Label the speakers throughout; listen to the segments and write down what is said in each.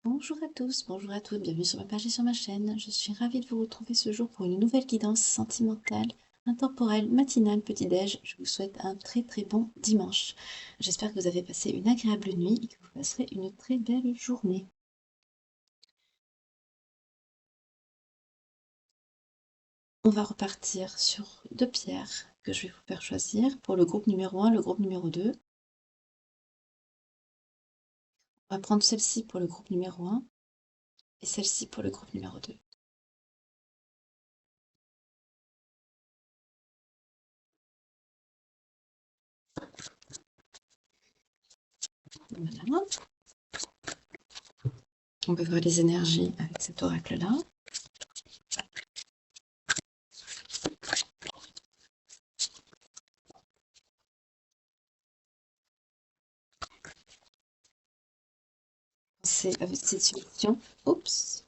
Speaker 1: Bonjour à tous, bonjour à toutes, bienvenue sur ma page et sur ma chaîne. Je suis ravie de vous retrouver ce jour pour une nouvelle guidance sentimentale, intemporelle, matinale, petit-déj. Je vous souhaite un très très bon dimanche. J'espère que vous avez passé une agréable nuit et que vous passerez une très belle journée. On va repartir sur deux pierres que je vais vous faire choisir pour le groupe numéro 1, le groupe numéro 2. On va prendre celle-ci pour le groupe numéro 1 et celle-ci pour le groupe numéro 2. Voilà. On va voir les énergies avec cet oracle-là. C'est avec cette situation. Oups.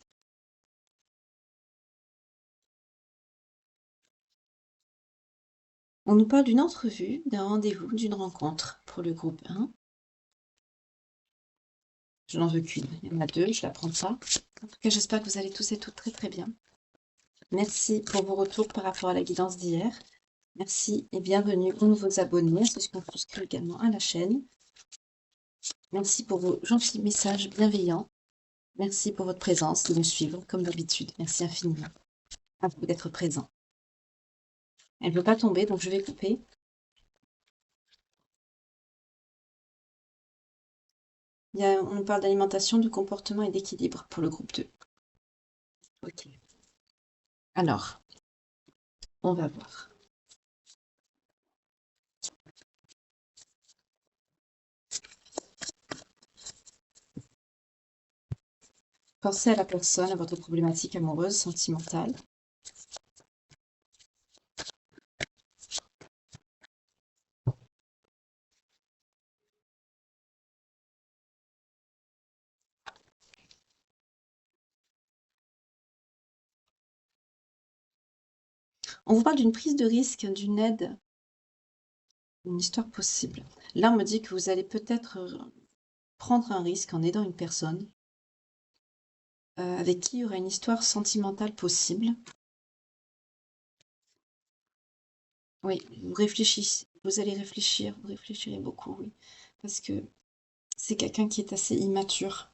Speaker 1: On nous parle d'une entrevue, d'un rendez-vous, d'une rencontre pour le groupe 1. Je n'en veux qu'une. Il y en a deux, je la prends pas. En tout cas, j'espère que vous allez tous et toutes très très bien. Merci pour vos retours par rapport à la guidance d'hier. Merci et bienvenue aux nouveaux abonnés, à ceux qui ont souscrit également à la chaîne. Merci pour vos gentils messages bienveillants. Merci pour votre présence, de nous suivre comme d'habitude. Merci infiniment à vous d'être présents. Elle ne veut pas tomber, donc je vais couper. On nous parle d'alimentation, de comportement et d'équilibre pour le groupe 2. Ok. Alors, on va voir. Pensez à la personne, à votre problématique amoureuse, sentimentale. On vous parle d'une prise de risque, d'une aide, une histoire possible. Là, on me dit que vous allez peut-être prendre un risque en aidant une personne avec qui il y aura une histoire sentimentale possible. Oui, vous réfléchissez, vous allez réfléchir, vous réfléchirez beaucoup, oui. Parce que c'est quelqu'un qui est assez immature.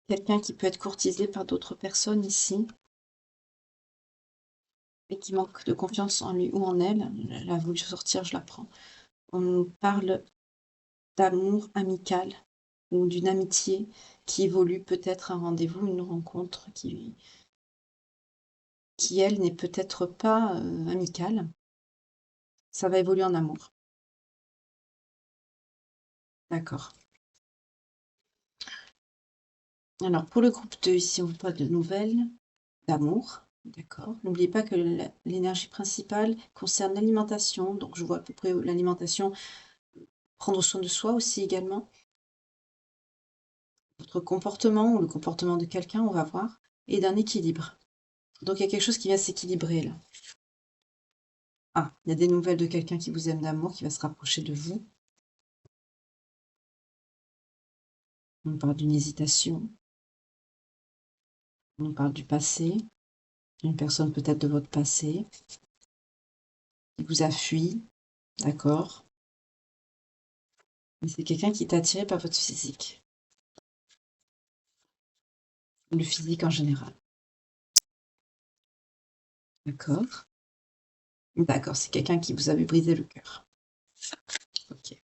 Speaker 1: Quelqu'un qui peut être courtisé par d'autres personnes ici. Et qui manque de confiance en lui ou en elle. Elle a voulu sortir, je la prends. On nous parle d'amour amical ou d'une amitié qui évolue, peut-être un rendez-vous, une rencontre qui elle, n'est peut-être pas amicale. Ça va évoluer en amour. D'accord. Alors, pour le groupe 2, ici, on vous parle de nouvelles, d'amour. D'accord. N'oubliez pas que l'énergie principale concerne l'alimentation. Donc, je vois à peu près l'alimentation, prendre soin de soi aussi également. Votre comportement ou le comportement de quelqu'un, on va voir, et d'un équilibre. Donc il y a quelque chose qui va s'équilibrer là. Ah, il y a des nouvelles de quelqu'un qui vous aime d'amour, qui va se rapprocher de vous. On parle d'une hésitation. On parle du passé. Une personne peut-être de votre passé qui vous a fui, d'accord. Mais c'est quelqu'un qui est attiré par votre physique. Le physique en général. D'accord. D'accord, c'est quelqu'un qui vous avait brisé le cœur. Ok.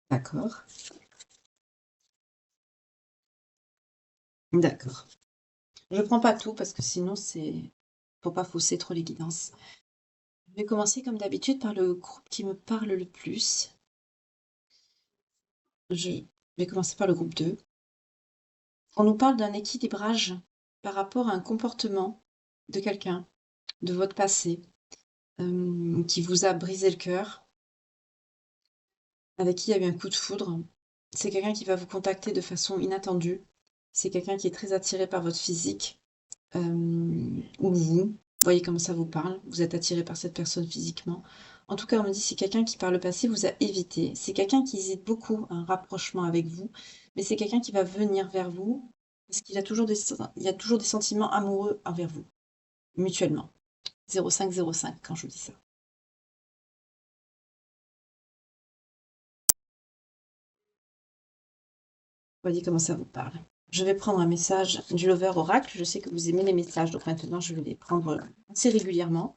Speaker 1: D'accord. D'accord. Je ne prends pas tout parce que sinon c'est... Faut pas fausser trop les guidances. Je vais commencer comme d'habitude par le groupe qui me parle le plus. Je vais commencer par le groupe 2. On nous parle d'un équilibrage par rapport à un comportement de quelqu'un, de votre passé, qui vous a brisé le cœur, avec qui il y a eu un coup de foudre. C'est quelqu'un qui va vous contacter de façon inattendue. C'est quelqu'un qui est très attiré par votre physique, ou vous. Voyez comment ça vous parle. Vous êtes attiré par cette personne physiquement. En tout cas, on me dit c'est quelqu'un qui par le passé vous a évité. C'est quelqu'un qui hésite beaucoup à un rapprochement avec vous, mais c'est quelqu'un qui va venir vers vous parce qu'il a toujours il y a toujours des sentiments amoureux envers vous, mutuellement. 0505 quand je vous dis ça. Voyez comment ça vous parle. Je vais prendre un message du Lover Oracle. Je sais que vous aimez les messages, donc maintenant je vais les prendre assez régulièrement.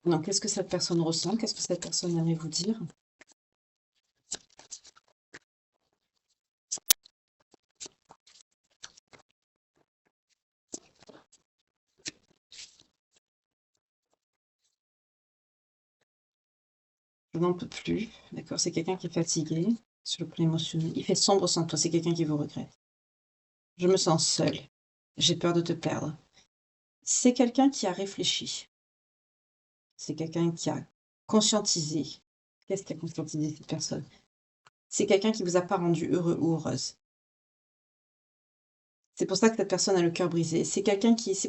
Speaker 1: Donc, qu'est-ce que cette personne ressent? Qu'est-ce que cette personne aimerait vous dire? Je n'en peux plus. D'accord, c'est quelqu'un qui est fatigué sur le plan émotionnel. Il fait sombre sans toi, c'est quelqu'un qui vous regrette. Je me sens seule. J'ai peur de te perdre. C'est quelqu'un qui a réfléchi. C'est quelqu'un qui a conscientisé. Qu'est-ce qui a conscientisé cette personne? C'est quelqu'un qui vous a pas rendu heureux ou heureuse. C'est pour ça que cette personne a le cœur brisé. C'est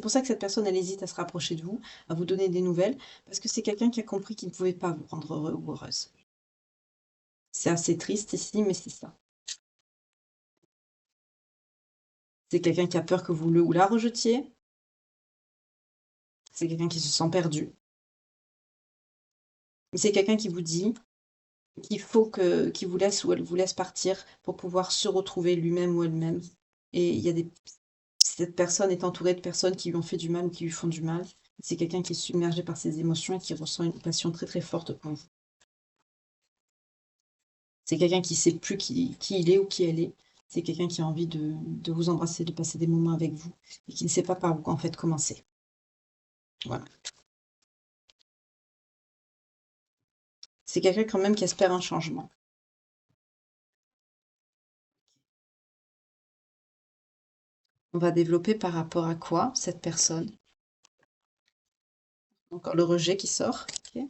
Speaker 1: pour ça que cette personne, elle hésite à se rapprocher de vous, à vous donner des nouvelles, parce que c'est quelqu'un qui a compris qu'il ne pouvait pas vous rendre heureux ou heureuse. C'est assez triste ici, mais c'est ça. C'est quelqu'un qui a peur que vous le ou la rejetiez. C'est quelqu'un qui se sent perdu. C'est quelqu'un qui vous dit qu'il vous laisse ou elle vous laisse partir pour pouvoir se retrouver lui-même ou elle-même. Et cette personne est entourée de personnes qui lui ont fait du mal ou qui lui font du mal. C'est quelqu'un qui est submergé par ses émotions et qui ressent une passion très très forte pour vous. C'est quelqu'un qui ne sait plus qui il est ou qui elle est. C'est quelqu'un qui a envie de vous embrasser, de passer des moments avec vous et qui ne sait pas par où en fait commencer. Voilà. C'est quelqu'un quand même qui espère un changement. On va développer par rapport à quoi cette personne? Encore le rejet qui sort. Okay.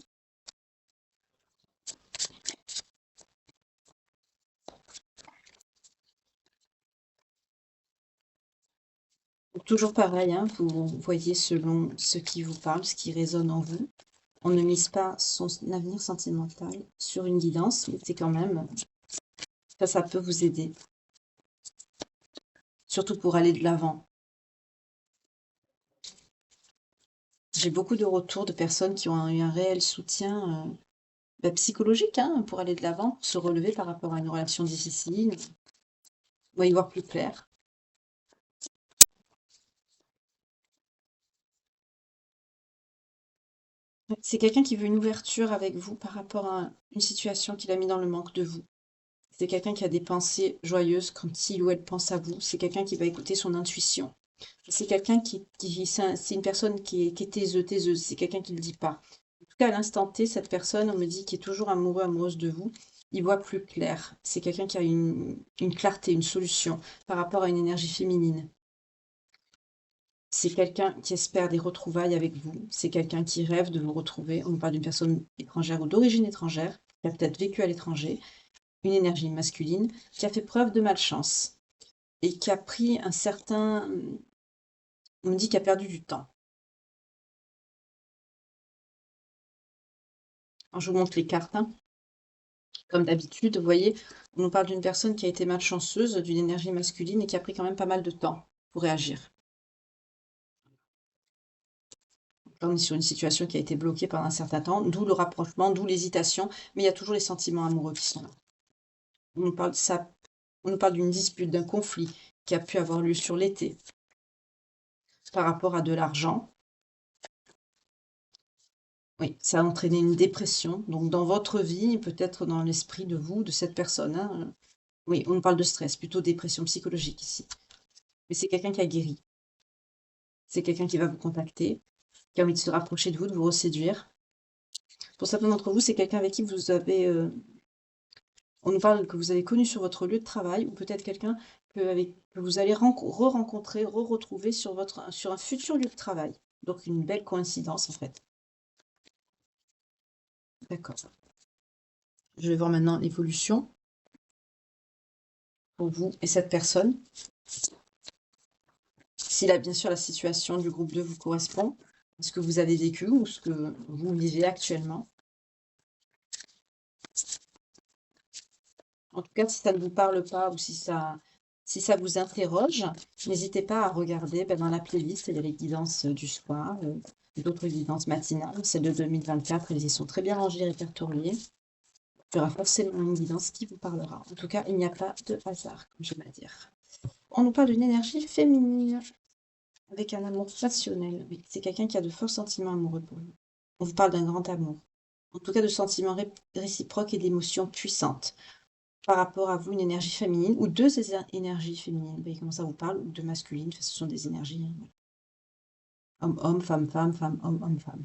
Speaker 1: Toujours pareil, hein, vous voyez selon ce qui vous parle, ce qui résonne en vous. On ne mise pas son avenir sentimental sur une guidance, mais c'est quand même, ça peut vous aider. Surtout pour aller de l'avant. J'ai beaucoup de retours de personnes qui ont eu un réel soutien psychologique hein, pour aller de l'avant, pour se relever par rapport à une relation difficile, ou y voir plus clair. C'est quelqu'un qui veut une ouverture avec vous par rapport à une situation qu'il a mis dans le manque de vous. C'est quelqu'un qui a des pensées joyeuses quand il ou elle pense à vous. C'est quelqu'un qui va écouter son intuition. C'est quelqu'un c'est une personne qui est taiseuse. C'est quelqu'un qui ne le dit pas. En tout cas, à l'instant T, cette personne, on me dit, qui est toujours amoureux, amoureuse de vous, il voit plus clair. C'est quelqu'un qui a une clarté, une solution par rapport à une énergie féminine. C'est quelqu'un qui espère des retrouvailles avec vous. C'est quelqu'un qui rêve de vous retrouver. On parle d'une personne étrangère ou d'origine étrangère, qui a peut-être vécu à l'étranger, une énergie masculine, qui a fait preuve de malchance et qui a pris un certain... On me dit qu'il a perdu du temps. Alors, je vous montre les cartes. Hein. Comme d'habitude, vous voyez, on nous parle d'une personne qui a été malchanceuse, d'une énergie masculine et qui a pris quand même pas mal de temps pour réagir. Là, on est sur une situation qui a été bloquée pendant un certain temps, d'où le rapprochement, d'où l'hésitation, mais il y a toujours les sentiments amoureux qui sont là. On nous parle de ça, on nous parle d'une dispute, d'un conflit qui a pu avoir lieu sur l'été par rapport à de l'argent. Oui, ça a entraîné une dépression. Donc, dans votre vie, peut-être dans l'esprit de vous, de cette personne. Hein, oui, on nous parle de stress, plutôt dépression psychologique ici. Mais c'est quelqu'un qui a guéri. C'est quelqu'un qui va vous contacter, qui a envie de se rapprocher de vous, de vous reséduire. Pour certains d'entre vous, c'est quelqu'un avec qui vous avez... on nous parle que vous avez connu sur votre lieu de travail, ou peut-être quelqu'un que vous allez re-rencontrer, re-retrouver sur un futur lieu de travail. Donc une belle coïncidence en fait. D'accord. Je vais voir maintenant l'évolution pour vous et cette personne. Si là, bien sûr, la situation du groupe 2 vous correspond, ce que vous avez vécu ou ce que vous vivez actuellement. En tout cas, si ça ne vous parle pas ou si ça vous interroge, n'hésitez pas à regarder dans la playlist, il y a les guidances du soir, d'autres guidances matinales. Celles de 2024, elles y sont très bien rangées, répertoriées. Il y aura forcément une guidance qui vous parlera. En tout cas, il n'y a pas de hasard, comme j'aime à dire. On nous parle d'une énergie féminine, avec un amour passionnel. Oui, c'est quelqu'un qui a de forts sentiments amoureux pour vous. On vous parle d'un grand amour. En tout cas, de sentiments réciproques et d'émotions puissantes. Par rapport à vous, une énergie féminine, ou deux énergies féminines. Vous voyez comment ça vous parle, ou deux masculines, ce sont des énergies. Homme-homme, femme-femme, femme-homme, homme-femme.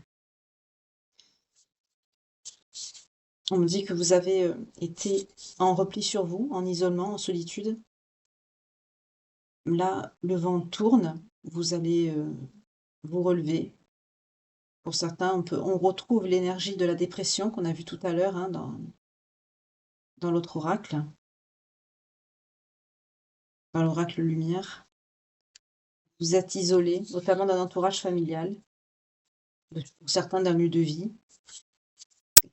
Speaker 1: On me dit que vous avez été en repli sur vous, en isolement, en solitude. Là, le vent tourne, vous allez vous relever. Pour certains, on retrouve l'énergie de la dépression qu'on a vue tout à l'heure hein, dans l'autre oracle, dans l'oracle lumière. Vous êtes isolé, notamment d'un entourage familial, pour certains d'un lieu de vie.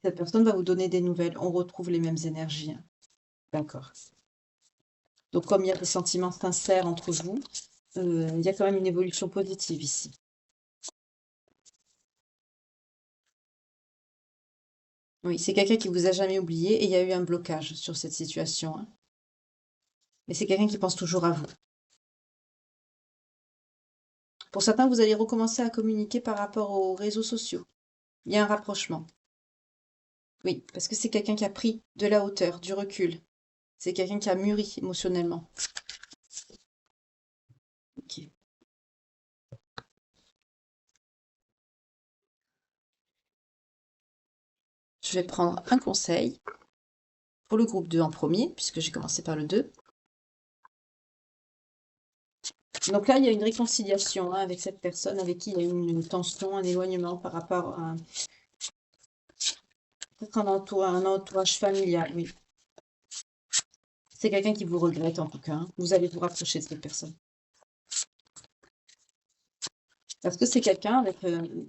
Speaker 1: Cette personne va vous donner des nouvelles. On retrouve les mêmes énergies. D'accord. Donc, comme il y a des sentiments sincères entre vous, il y a quand même une évolution positive ici. Oui, c'est quelqu'un qui vous a jamais oublié et il y a eu un blocage sur cette situation. Hein. Mais c'est quelqu'un qui pense toujours à vous. Pour certains, vous allez recommencer à communiquer par rapport aux réseaux sociaux. Il y a un rapprochement. Oui, parce que c'est quelqu'un qui a pris de la hauteur, du recul. C'est quelqu'un qui a mûri émotionnellement. Ok. Je vais prendre un conseil pour le groupe 2 en premier, puisque j'ai commencé par le 2. Donc là, il y a une réconciliation hein, avec cette personne avec qui il y a eu une tension, un éloignement par rapport à peut-être un entourage familial, oui. C'est quelqu'un qui vous regrette en tout cas. Hein. Vous allez vous rapprocher de cette personne. Parce que c'est quelqu'un avec,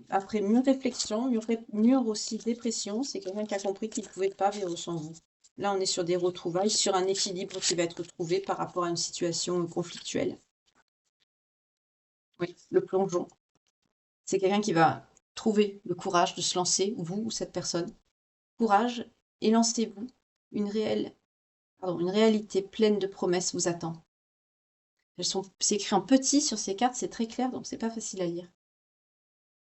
Speaker 1: après mûre réflexion, mûre aussi dépression, c'est quelqu'un qui a compris qu'il ne pouvait pas vivre sans vous. Là, on est sur des retrouvailles, sur un équilibre qui va être trouvé par rapport à une situation conflictuelle. Oui, le plongeon. C'est quelqu'un qui va trouver le courage de se lancer, vous ou cette personne. Courage et lancez-vous. Une réalité pleine de promesses vous attend. C'est écrit en petit sur ces cartes, c'est très clair, donc c'est pas facile à lire.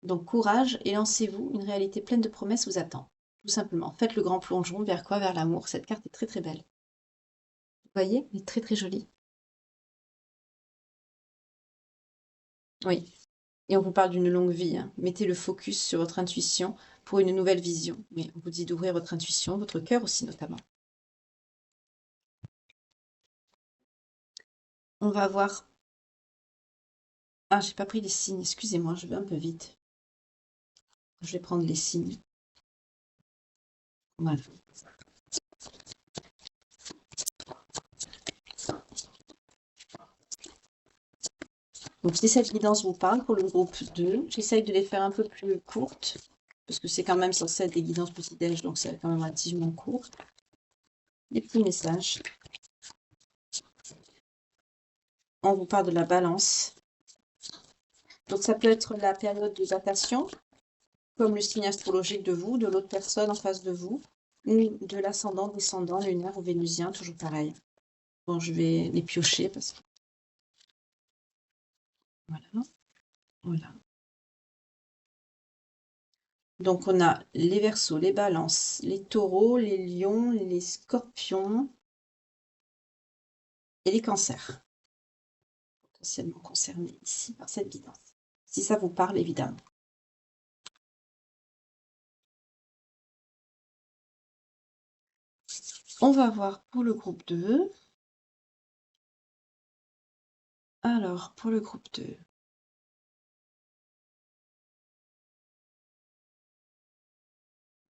Speaker 1: Donc courage et lancez-vous, une réalité pleine de promesses vous attend. Tout simplement. Faites le grand plongeon vers quoi? Vers l'amour. Cette carte est très très belle. Vous voyez? Elle est très très jolie. Oui. Et on vous parle d'une longue vie. Hein. Mettez le focus sur votre intuition pour une nouvelle vision. Oui, on vous dit d'ouvrir votre intuition, votre cœur aussi notamment. On va voir. Ah, j'ai pas pris les signes. Excusez-moi, je vais un peu vite. Je vais prendre les signes. Voilà. Donc si cette guidance vous parle pour le groupe 2, j'essaye de les faire un peu plus courtes, parce que c'est quand même censé être des guidances petit-déj, donc c'est quand même relativement court. Des petits messages. On vous parle de la balance. Donc ça peut être la période de datation, comme le signe astrologique de vous, de l'autre personne en face de vous, ou de l'ascendant, descendant, lunaire ou vénusien, toujours pareil. Bon, je vais les piocher parce que... Voilà. Voilà. Donc on a les Verseaux, les Balances, les Taureaux, les Lions, les Scorpions et les Cancers. Potentiellement concernés ici par cette guidance. Si ça vous parle, évidemment. On va voir pour le groupe 2. Alors, pour le groupe 2.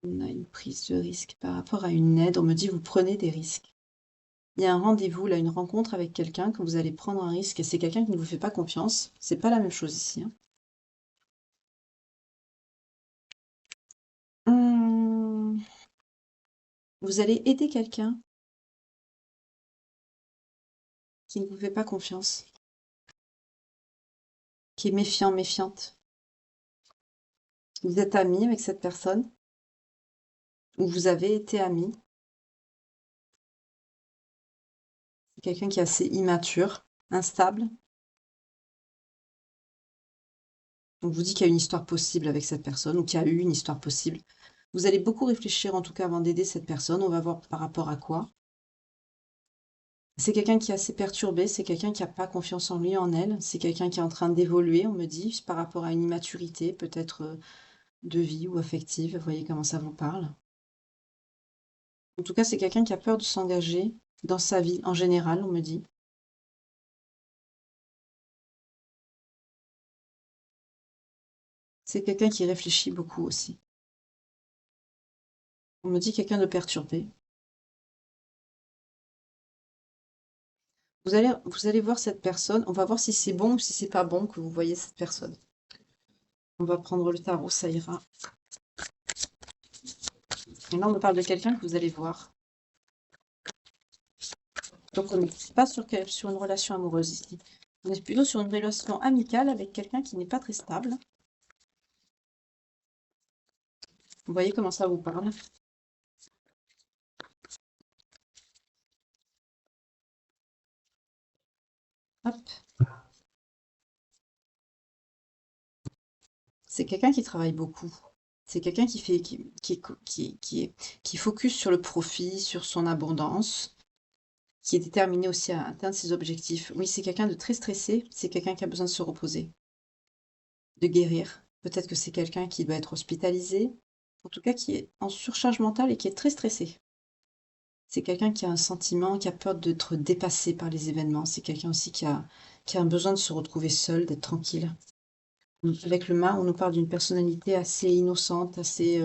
Speaker 1: On a une prise de risque par rapport à une aide. On me dit, vous prenez des risques. Il y a un rendez-vous, là, une rencontre avec quelqu'un que vous allez prendre un risque et c'est quelqu'un qui ne vous fait pas confiance. C'est pas la même chose ici. Hein. Vous allez aider quelqu'un qui ne vous fait pas confiance, qui est méfiant, méfiante. Vous êtes ami avec cette personne, ou vous avez été ami. C'est quelqu'un qui est assez immature, instable. On vous dit qu'il y a une histoire possible avec cette personne, ou qu'il y a eu une histoire possible. Vous allez beaucoup réfléchir en tout cas avant d'aider cette personne. On va voir par rapport à quoi. C'est quelqu'un qui est assez perturbé, c'est quelqu'un qui n'a pas confiance en lui, en elle. C'est quelqu'un qui est en train d'évoluer, on me dit, par rapport à une immaturité, peut-être de vie ou affective. Vous voyez comment ça vous parle. En tout cas, c'est quelqu'un qui a peur de s'engager dans sa vie en général, on me dit. C'est quelqu'un qui réfléchit beaucoup aussi. On me dit quelqu'un de perturbé. Vous allez voir cette personne. On va voir si c'est bon ou si c'est pas bon que vous voyez cette personne. On va prendre le tarot, ça ira. Et là, on me parle de quelqu'un que vous allez voir. Donc, on n'est pas sur une relation amoureuse ici. On est plutôt sur une relation amicale avec quelqu'un qui n'est pas très stable. Vous voyez comment ça vous parle? Hop. C'est quelqu'un qui travaille beaucoup. C'est quelqu'un qui fait, qui focus sur le profit, sur son abondance, qui est déterminé aussi à atteindre ses objectifs. Oui, c'est quelqu'un de très stressé. C'est quelqu'un qui a besoin de se reposer, de guérir. Peut-être que c'est quelqu'un qui doit être hospitalisé. En tout cas, qui est en surcharge mentale et qui est très stressé. C'est quelqu'un qui a un sentiment, qui a peur d'être dépassé par les événements. C'est quelqu'un aussi qui a un besoin de se retrouver seul, d'être tranquille. Avec le mât, on nous parle d'une personnalité assez innocente, assez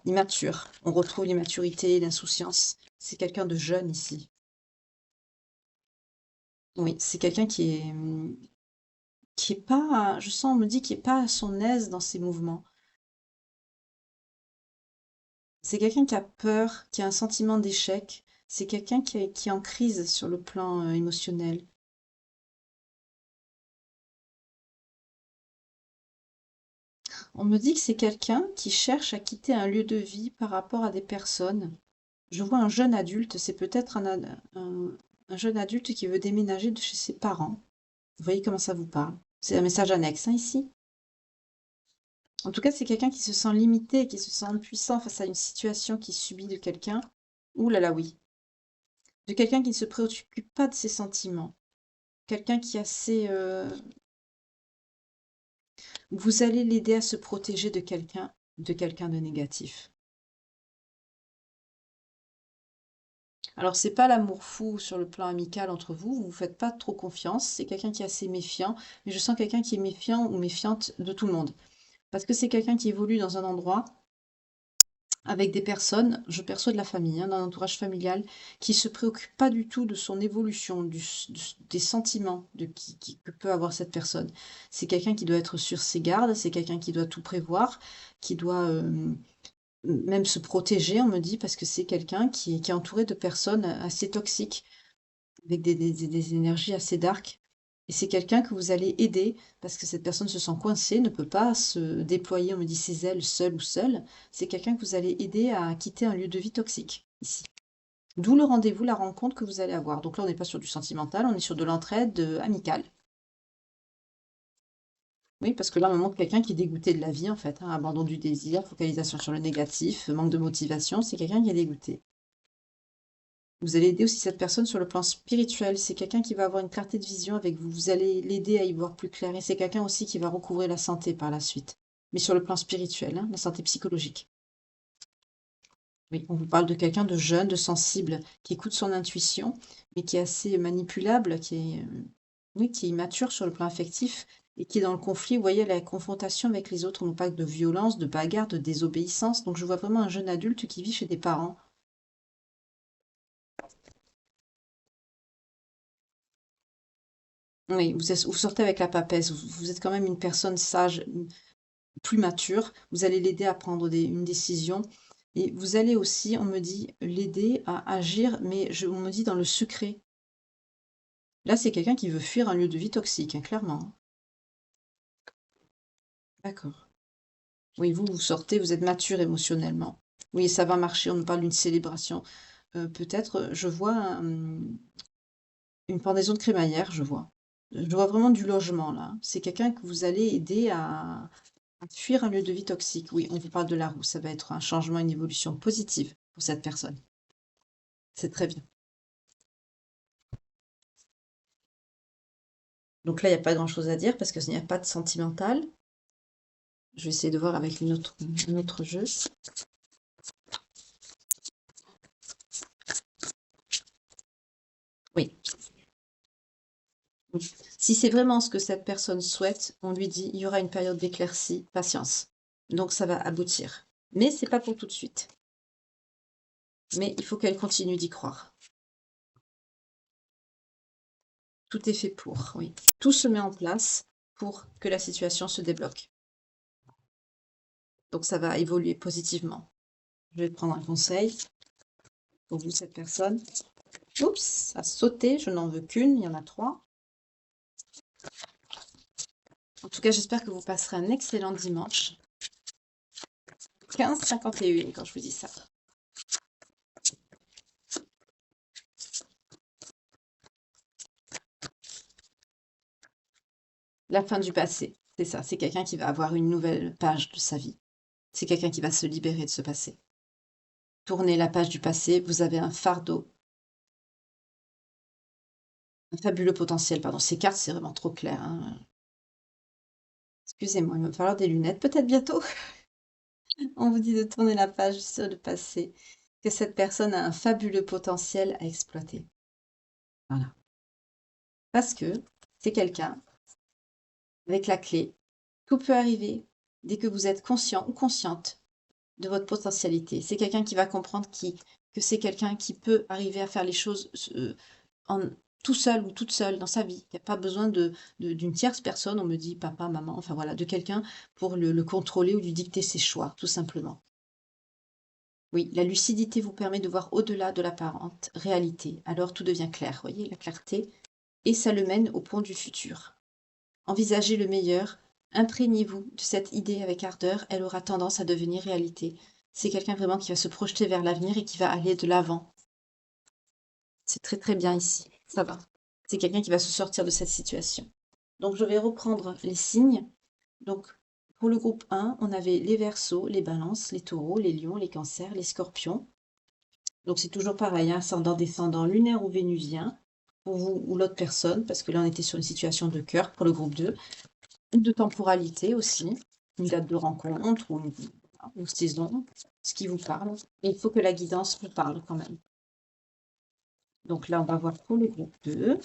Speaker 1: immature. On retrouve l'immaturité et l'insouciance. C'est quelqu'un de jeune ici. Oui, c'est quelqu'un qui est pas, je sens, on me dit, qui est pas à son aise dans ses mouvements. C'est quelqu'un qui a peur, qui a un sentiment d'échec. C'est quelqu'un qui est en crise sur le plan émotionnel. On me dit que c'est quelqu'un qui cherche à quitter un lieu de vie par rapport à des personnes. Je vois un jeune adulte, c'est peut-être un jeune adulte qui veut déménager de chez ses parents. Vous voyez comment ça vous parle? C'est un message annexe, hein, ici. En tout cas, c'est quelqu'un qui se sent limité, qui se sent impuissant face à une situation qui subit de quelqu'un. Ouh là là, oui. De quelqu'un qui ne se préoccupe pas de ses sentiments. Quelqu'un qui est assez... Vous allez l'aider à se protéger de quelqu'un de négatif. Alors, c'est pas l'amour fou sur le plan amical entre vous, vous vous faites pas trop confiance, c'est quelqu'un qui est assez méfiant, mais je sens quelqu'un qui est méfiant ou méfiante de tout le monde. Parce que c'est quelqu'un qui évolue dans un endroit avec des personnes, je perçois de la famille, hein, d'un entourage familial, qui se préoccupe pas du tout de son évolution, des sentiments que peut avoir cette personne. C'est quelqu'un qui doit être sur ses gardes, c'est quelqu'un qui doit tout prévoir, qui doit même se protéger, on me dit, parce que c'est quelqu'un qui est entouré de personnes assez toxiques, avec des énergies assez dark. Et c'est quelqu'un que vous allez aider parce que cette personne se sent coincée, ne peut pas se déployer, on me dit ses ailes, seule ou seule. C'est quelqu'un que vous allez aider à quitter un lieu de vie toxique, ici. D'où le rendez-vous, la rencontre que vous allez avoir. Donc là, on n'est pas sur du sentimental, on est sur de l'entraide amicale. Oui, parce que là, on montre quelqu'un qui est dégoûté de la vie, en fait, hein. Abandon du désir, focalisation sur le négatif, manque de motivation, c'est quelqu'un qui est dégoûté. Vous allez aider aussi cette personne sur le plan spirituel. C'est quelqu'un qui va avoir une clarté de vision avec vous. Vous allez l'aider à y voir plus clair. Et c'est quelqu'un aussi qui va recouvrer la santé par la suite. Mais sur le plan spirituel, hein, la santé psychologique. Oui, on vous parle de quelqu'un de jeune, de sensible, qui écoute son intuition, mais qui est assez manipulable, oui, qui est immature sur le plan affectif et qui est dans le conflit. Vous voyez, la confrontation avec les autres, on nous parle de violence, de bagarre, de désobéissance. Donc je vois vraiment un jeune adulte qui vit chez des parents. Oui, vous sortez avec la papesse. Vous êtes quand même une personne sage, plus mature. Vous allez l'aider à prendre une décision. Et vous allez aussi, on me dit, l'aider à agir, mais on me dit dans le secret. Là, c'est quelqu'un qui veut fuir un lieu de vie toxique, hein, clairement, hein. D'accord. Oui, vous sortez, vous êtes mature émotionnellement. Oui, ça va marcher, on me parle d'une célébration. Peut-être, je vois une pendaison de crémaillère, je vois. Je vois vraiment du logement là. C'est quelqu'un que vous allez aider à fuir un lieu de vie toxique. Oui, on vous parle de la roue, ça va être un changement, une évolution positive pour cette personne. C'est très bien. Donc là, il n'y a pas grand-chose à dire parce qu'il n'y a pas de sentimental. Je vais essayer de voir avec un autre jeu. Oui. Si c'est vraiment ce que cette personne souhaite, on lui dit il y aura une période d'éclaircie, patience. Donc ça va aboutir. Mais c'est pas pour tout de suite. Mais il faut qu'elle continue d'y croire. Tout est fait pour, oui. Tout se met en place pour que la situation se débloque. Donc ça va évoluer positivement. Je vais prendre un conseil pour vous, cette personne. Oups, ça a sauté, je n'en veux qu'une, il y en a 3. En tout cas, j'espère que vous passerez un excellent dimanche. 15h51 quand je vous dis ça. La fin du passé, c'est ça. C'est quelqu'un qui va avoir une nouvelle page de sa vie. C'est quelqu'un qui va se libérer de ce passé. Tournez la page du passé, vous avez un fardeau. Un fabuleux potentiel, pardon. Ces cartes, c'est vraiment trop clair, hein. Excusez-moi, il va me falloir des lunettes, peut-être bientôt. On vous dit de tourner la page sur le passé, que cette personne a un fabuleux potentiel à exploiter. Voilà. Parce que c'est quelqu'un avec la clé. Tout peut arriver dès que vous êtes conscient ou consciente de votre potentialité. C'est quelqu'un qui va comprendre que c'est quelqu'un qui peut arriver à faire les choses en, tout seul ou toute seule dans sa vie. Il n'y a pas besoin d'une tierce personne, on me dit papa, maman, enfin voilà, de quelqu'un pour le contrôler ou lui dicter ses choix, tout simplement. Oui, la lucidité vous permet de voir au-delà de l'apparente réalité. Alors tout devient clair, voyez, la clarté, et ça le mène au pont du futur. Envisagez le meilleur, imprégnez-vous de cette idée avec ardeur, elle aura tendance à devenir réalité. C'est quelqu'un vraiment qui va se projeter vers l'avenir et qui va aller de l'avant. C'est très très bien ici, ça va. C'est quelqu'un qui va se sortir de cette situation. Donc je vais reprendre les signes. Donc pour le groupe 1, on avait les Verseaux, les Balances, les Taureaux, les Lions, les Cancers, les Scorpions. Donc c'est toujours pareil, hein, ascendant, descendant, lunaire ou vénusien, pour vous ou l'autre personne, parce que là on était sur une situation de cœur pour le groupe 2, ou de temporalité aussi, une date de rencontre ou une saison, ce qui vous parle. Et il faut que la guidance vous parle quand même. Donc là on va voir pour le groupe 2.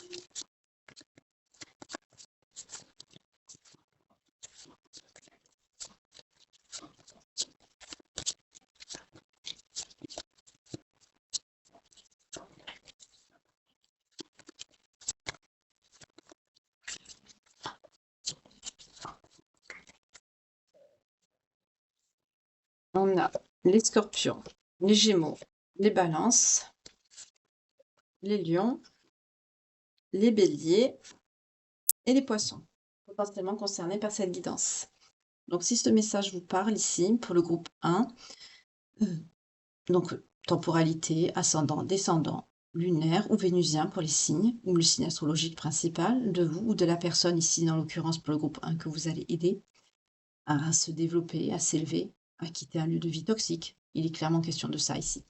Speaker 1: On a les Scorpions, les Gémeaux, les Balances, les Lions, les Béliers et les Poissons, potentiellement concernés par cette guidance. Donc si ce message vous parle ici, pour le groupe 1, donc temporalité, ascendant, descendant, lunaire ou vénusien pour les signes, ou le signe astrologique principal de vous ou de la personne ici, dans l'occurrence pour le groupe 1 que vous allez aider à se développer, à s'élever, à quitter un lieu de vie toxique. Il est clairement question de ça ici.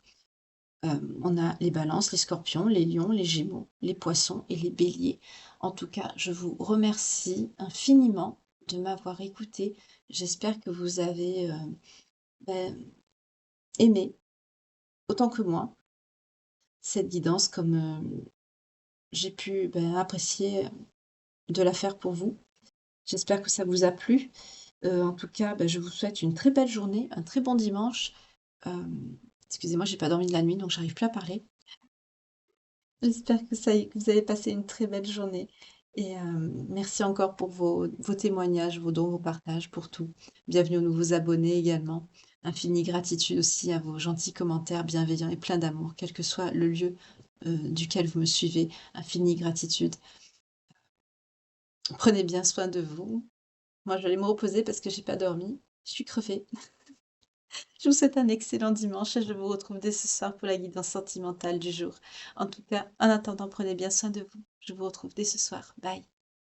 Speaker 1: On a les balances, les scorpions, les lions, les gémeaux, les poissons et les béliers. En tout cas, je vous remercie infiniment de m'avoir écouté. J'espère que vous avez aimé, autant que moi, cette guidance, comme j'ai pu apprécier de la faire pour vous. J'espère que ça vous a plu. En tout cas, je vous souhaite une très belle journée, un très bon dimanche. Excusez-moi, j'ai pas dormi de la nuit, donc j'arrive plus à parler. J'espère que vous avez passé une très belle journée. Et merci encore pour vos témoignages, vos dons, vos partages, pour tout. Bienvenue aux nouveaux abonnés également. Infinie gratitude aussi à vos gentils commentaires bienveillants et pleins d'amour, quel que soit le lieu, duquel vous me suivez. Infinie gratitude. Prenez bien soin de vous. Moi, je vais aller me reposer parce que j'ai pas dormi. Je suis crevée. Je vous souhaite un excellent dimanche et je vous retrouve dès ce soir pour la guidance sentimentale du jour. En tout cas, en attendant, prenez bien soin de vous. Je vous retrouve dès ce soir. Bye.